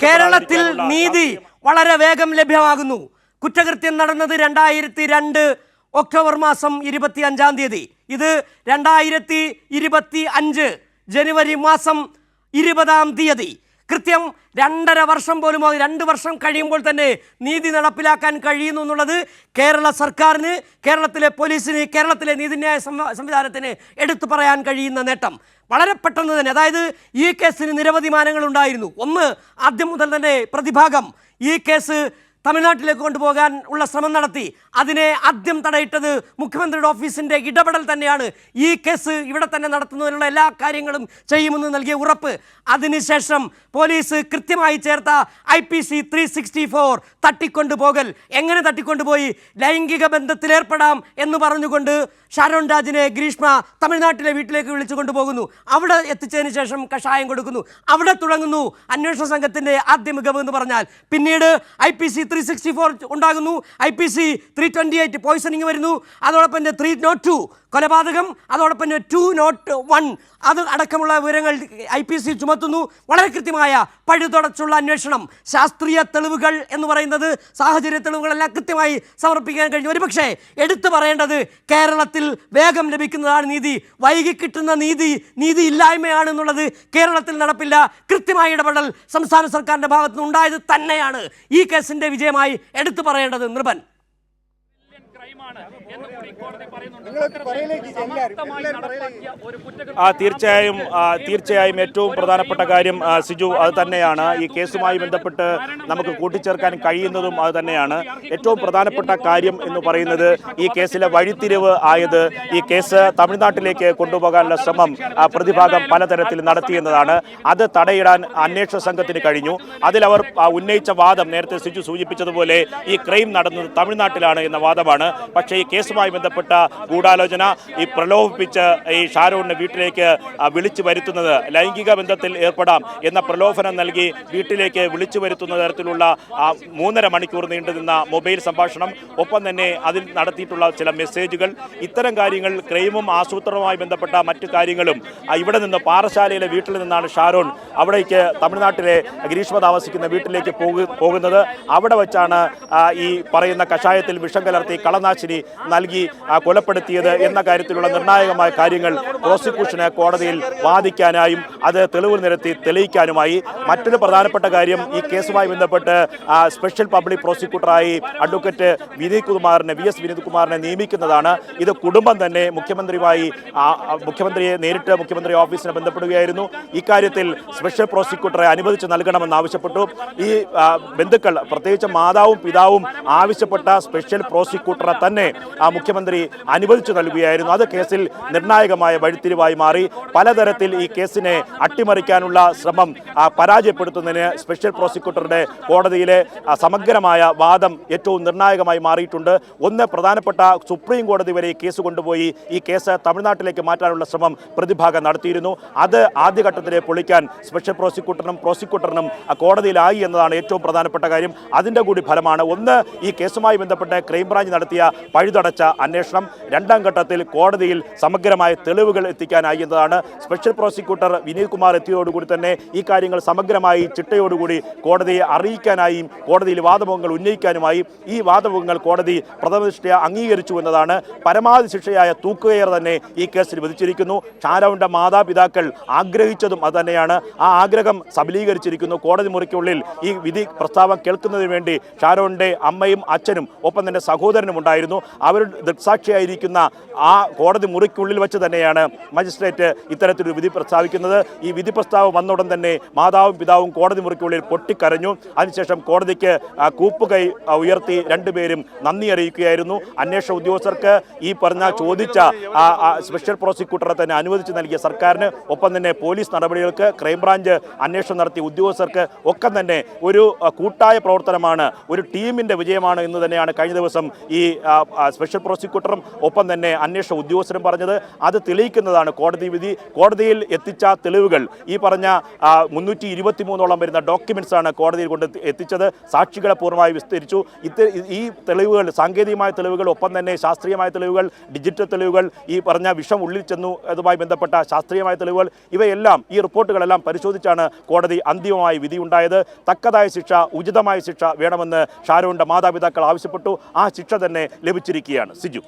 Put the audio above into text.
കേരളത്തിൽ നീതി വളരെ വേഗം ലഭ്യമാകുന്നു. കുറ്റകൃത്യം നടന്നത് 2002 ഒക്ടോബർ മാസം 25-ാം തീയതി. ഇത് 2025 ജനുവരി മാസം 20-ാം തീയതി. കൃത്യം 2.5 വർഷം പോലും 2 വർഷം കഴിയുമ്പോൾ തന്നെ നീതി നടപ്പിലാക്കാൻ കഴിയുന്നു എന്നുള്ളത് കേരള സർക്കാരിന്, കേരളത്തിലെ പോലീസിന്, കേരളത്തിലെ നീതിന്യായ സംവിധാനത്തിന് എടുത്തു പറയാൻ കഴിയുന്ന നേട്ടം. വളരെ പെട്ടെന്ന് തന്നെ, അതായത് ഈ കേസിന് നിരവധി മാനങ്ങൾ ഉണ്ടായിരുന്നു. ഒന്ന്, ആദ്യം മുതൽ തന്നെ പ്രതിഭാഗം ഈ കേസ് തമിഴ്നാട്ടിലേക്ക് കൊണ്ടുപോകാൻ ഉള്ള ശ്രമം നടത്തി. അതിനെ ആദ്യം തടയിട്ടത് മുഖ്യമന്ത്രിയുടെ ഓഫീസിൻ്റെ ഇടപെടൽ തന്നെയാണ്. ഈ കേസ് ഇവിടെ തന്നെ നടത്തുന്നതിനുള്ള എല്ലാ കാര്യങ്ങളും ചെയ്യുമെന്ന് നൽകിയ ഉറപ്പ്. അതിനുശേഷം പോലീസ് കൃത്യമായി ചേർത്ത IPC 364 തട്ടിക്കൊണ്ടുപോകൽ. എങ്ങനെ തട്ടിക്കൊണ്ടുപോയി? ലൈംഗിക ബന്ധത്തിലേർപ്പെടാം എന്ന് പറഞ്ഞുകൊണ്ട് ഷാരോൺ രാജിനെ ഗ്രീഷ്മ തമിഴ്നാട്ടിലെ വീട്ടിലേക്ക് വിളിച്ചു കൊണ്ടുപോകുന്നു. അവിടെ എത്തിച്ചതിന് ശേഷം കഷായം കൊടുക്കുന്നു. അവിടെ തുടങ്ങുന്നു അന്വേഷണ സംഘത്തിൻ്റെ ആദ്യ മികവ് എന്ന് പറഞ്ഞാൽ. പിന്നീട് IPC 364 ഉണ്ടാകുന്നു, IPC 328 പോയിസണിങ് വരുന്നു, അതോടൊപ്പം 302 കൊലപാതകം, അതോടൊപ്പം 201 അത് അടക്കമുള്ള വിവരങ്ങൾ IPC ചുമത്തുന്നു. വളരെ കൃത്യമായ പഴുതുടച്ചുള്ള അന്വേഷണം. ശാസ്ത്രീയ തെളിവുകൾ എന്ന് പറയുന്നത്, സാഹചര്യ തെളിവുകളെല്ലാം കൃത്യമായി സമർപ്പിക്കാൻ കഴിഞ്ഞു. ഒരുപക്ഷെ എടുത്തു പറയേണ്ടത് കേരളത്തിൽ വേഗം ലഭിക്കുന്നതാണ് നീതി. വൈകി കിട്ടുന്ന നീതി ഇല്ലായ്മയാണെന്നുള്ളത് കേരളത്തിൽ നടപ്പില്ല. കൃത്യമായ ഇടപെടൽ സംസ്ഥാന സർക്കാരിൻ്റെ ഭാഗത്തു നിന്നുണ്ടായത് തന്നെയാണ് ഈ കേസിൻ്റെ വിജയമായി എടുത്തു പറയേണ്ടത്. നിർഭൻ തീർച്ചയായും ഏറ്റവും പ്രധാനപ്പെട്ട കാര്യം സിജു അത് തന്നെയാണ്. ഈ കേസുമായി ബന്ധപ്പെട്ട് നമുക്ക് കൂട്ടിച്ചേർക്കാൻ കഴിയുന്നതും അത് തന്നെയാണ്. ഏറ്റവും പ്രധാനപ്പെട്ട കാര്യം എന്ന് പറയുന്നത് ഈ കേസിലെ വഴിത്തിരിവ് ആയത് ഈ കേസ് തമിഴ്നാട്ടിലേക്ക് കൊണ്ടുപോകാനുള്ള ശ്രമം പ്രതിഭാഗം പലതരത്തിൽ നടത്തിയെന്നതാണ്. അത് തടയിടാൻ അന്വേഷണ സംഘത്തിന് കഴിഞ്ഞു. അതിലവർ ഉന്നയിച്ച വാദം നേരത്തെ സിജു സൂചിപ്പിച്ചതുപോലെ ഈ ക്രൈം നടന്നത് തമിഴ്നാട്ടിലാണ് എന്ന വാദമാണ്. പക്ഷേ ഈ കേസുമായി ബന്ധപ്പെട്ട ഗൂഢാലോചന, ഈ പ്രലോഭിപ്പിച്ച് ഈ ഷാരോണിനെ വീട്ടിലേക്ക് വിളിച്ചു വരുത്തുന്നത്, ലൈംഗിക ബന്ധത്തിൽ ഏർപ്പെടാം എന്ന പ്രലോഭനം നൽകി വീട്ടിലേക്ക് വിളിച്ചു വരുത്തുന്ന തരത്തിലുള്ള 3.5 മണിക്കൂർ നീണ്ടുനിന്ന മൊബൈൽ സംഭാഷണം, ഒപ്പം തന്നെ അതിൽ നടത്തിയിട്ടുള്ള ചില മെസ്സേജുകൾ, ഇത്തരം കാര്യങ്ങൾ, ക്രൈമും ആസൂത്രണവുമായി ബന്ധപ്പെട്ട മറ്റു കാര്യങ്ങളും ഇവിടെ നിന്ന് പാറശാലയിലെ വീട്ടിൽ നിന്നാണ് ഷാരോൺ അവിടേക്ക് തമിഴ്നാട്ടിലെ ഗ്രീഷ്മ താമസിക്കുന്ന വീട്ടിലേക്ക് പോകുന്നത്. അവിടെ വെച്ചാണ് ഈ പറയുന്ന കഷായത്തിൽ വിഷം കലർത്തി കളനാശിനി നൽകി കൊലപ്പെടുത്തിയത് എന്ന കാര്യത്തിലുള്ള നിർണായകമായ കാര്യങ്ങൾ പ്രോസിക്യൂഷന് കോടതിയിൽ വാദിക്കാനായും അത് തെളിവ് നിരത്തി തെളിയിക്കാനുമായി. മറ്റൊരു പ്രധാനപ്പെട്ട കാര്യം, ഈ കേസുമായി ബന്ധപ്പെട്ട് സ്പെഷ്യൽ പബ്ലിക് പ്രോസിക്യൂട്ടറായി അഡ്വക്കേറ്റ് VS വിനീത് കുമാറിനെ നിയമിക്കുന്നതാണ്. ഇത് കുടുംബം തന്നെ മുഖ്യമന്ത്രിയെ നേരിട്ട് മുഖ്യമന്ത്രി ഓഫീസിനെ ബന്ധപ്പെടുകയായിരുന്നു. ഇക്കാര്യത്തിൽ സ്പെഷ്യൽ പ്രോസിക്യൂട്ടറെ അനുവദിച്ച് നൽകണമെന്ന് ആവശ്യപ്പെട്ടു. ഈ ബന്ധുക്കൾ, പ്രത്യേകിച്ച് മാതാവും പിതാവും ആവശ്യപ്പെട്ട സ്പെഷ്യൽ പ്രോസിക്യൂട്ടറെ തന്നെ മുഖ്യമന്ത്രി അനുവദിച്ചു നൽകുകയായിരുന്നു. അത് കേസിൽ നിർണായകമായ വഴിത്തിരിവായി മാറി. പലതരത്തിൽ ഈ കേസിനെ അട്ടിമറിക്കാനുള്ള ശ്രമം പരാജയപ്പെടുത്തുന്നതിന് സ്പെഷ്യൽ പ്രോസിക്യൂട്ടറുടെ കോടതിയിലെ സമഗ്രമായ വാദം ഏറ്റവും നിർണായകമായി മാറിയിട്ടുണ്ട്. ഒന്ന്, പ്രധാനപ്പെട്ട സുപ്രീം കോടതി വരെ ഈ കേസ് കൊണ്ടുപോയി ഈ കേസ് തമിഴ്നാട്ടിലേക്ക് മാറ്റാനുള്ള ശ്രമം പ്രതിഭാഗം നടത്തിയിരുന്നു. അത് ആദ്യഘട്ടത്തിലെ പൊളിക്കാൻ സ്പെഷ്യൽ പ്രോസിക്യൂട്ടറിനും കോടതിയിലായി എന്നതാണ് ഏറ്റവും പ്രധാനപ്പെട്ട കാര്യം. അതിൻ്റെ കൂടി ഫലമാണ്. ഒന്ന്, ഈ കേസുമായി ബന്ധപ്പെട്ട് ക്രൈംബ്രാഞ്ച് നടത്തിയ പഴുതടച്ച അന്വേഷണം. 2ാം ഘട്ടത്തിൽ കോടതിയിൽ സമഗ്രമായ തെളിവുകൾ എത്തിക്കാനായി എന്നതാണ്. സ്പെഷ്യൽ പ്രോസിക്യൂട്ടർ വിനീത് കുമാർ എത്തിയതോടുകൂടി തന്നെ ഈ കാര്യങ്ങൾ സമഗ്രമായി ചിട്ടയോടുകൂടി കോടതിയെ അറിയിക്കാനായും കോടതിയിൽ വാദമുഖങ്ങൾ ഉന്നയിക്കാനുമായി. ഈ വാദമുഖങ്ങൾ കോടതി പ്രഥമദൃഷ്ട്യാ അംഗീകരിച്ചു എന്നതാണ്. പരമാവധി ശിക്ഷയായ തൂക്കുകയർ തന്നെ ഈ കേസിൽ വിധിച്ചിരിക്കുന്നു. ഷാരോണിന്റെ മാതാപിതാക്കൾ ആഗ്രഹിച്ചതും അതുതന്നെയാണ്. ആ ആഗ്രഹം സബലീകരിച്ചിരിക്കുന്നു. കോടതി മുറിക്കുള്ളിൽ ഈ വിധി പ്രസ്താവം കേൾക്കുന്നതിന് വേണ്ടി ഷാരോണിന്റെ അമ്മയും അച്ഛനും ഒപ്പം തന്നെ സഹോദരനും ഉണ്ടായിരുന്നു. അവർ ദൃക്സാക്ഷിയായിരിക്കുന്ന ആ കോടതി മുറിക്കുള്ളിൽ വെച്ച് തന്നെയാണ് മജിസ്ട്രേറ്റ് ഇത്തരത്തിലൊരു വിധി പ്രസ്താവിക്കുന്നത്. ഈ വിധി പ്രസ്താവം വന്നുടൻ തന്നെ മാതാവും പിതാവും കോടതി മുറിക്കുള്ളിൽ പൊട്ടിക്കരഞ്ഞു. അതിനുശേഷം കോടതിക്ക് കൂപ്പുകൈ ഉയർത്തി രണ്ടുപേരും നന്ദി അറിയിക്കുകയായിരുന്നു. അന്വേഷണ ഉദ്യോഗസ്ഥർക്ക് ഈ ചോദിച്ച സ്പെഷ്യൽ പ്രോസിക്യൂട്ടറെ തന്നെ അനുവദിച്ച് നൽകിയ സർക്കാരിന്, ഒപ്പം തന്നെ പോലീസ് നടപടികൾക്ക്, ക്രൈംബ്രാഞ്ച് അന്വേഷണം നടത്തിയ ഉദ്യോഗസ്ഥർക്ക് ഒക്കെ തന്നെ ഒരു കൂട്ടായ പ്രവർത്തനമാണ്, ഒരു ടീമിൻ്റെ വിജയമാണ് എന്ന് തന്നെയാണ് കഴിഞ്ഞ ദിവസം ഈ സ്പെഷ്യൽ പ്രോസിക്യൂട്ടറും ഒപ്പം തന്നെ അന്വേഷണ ഉദ്യോഗസ്ഥരും പറഞ്ഞത്. അത് തെളിയിക്കുന്നതാണ് കോടതി വിധി. കോടതിയിൽ എത്തിച്ച തെളിവുകൾ, ഈ പറഞ്ഞ 323 വരുന്ന ഡോക്യുമെന്റ്സ് ആണ് കോടതിയിൽ കൊണ്ട് എത്തിച്ചത്. സാക്ഷികളെ പൂർണ്ണമായി വിസ്തരിച്ചു. ഈ തെളിവുകൾ, സാങ്കേതികമായ തെളിവുകൾ, ഒപ്പം തന്നെ ശാസ്ത്രീയമായ തെളിവുകൾ, ഡിജിറ്റൽ തെളിവുകൾ, ഈ പറഞ്ഞ വിഷം ഉള്ളിൽ ചെന്നു അതുമായി ബന്ധപ്പെട്ട ശാസ്ത്രീയമായ തെളിവുകൾ, ഇവയെല്ലാം ഈ റിപ്പോർട്ടുകളെല്ലാം പരിശോധിച്ചാണ് കോടതി അന്തിമമായി വിധിയുണ്ടായത്. തക്കതായ ശിക്ഷ, ഉചിതമായ ശിക്ഷ വേണമെന്ന് ഷാരോണിന്റെ മാതാപിതാക്കൾ ആവശ്യപ്പെട്ടു. ആ ശിക്ഷ തന്നെ ലഭിച്ചിരിക്കുകയാണ്. സിജു.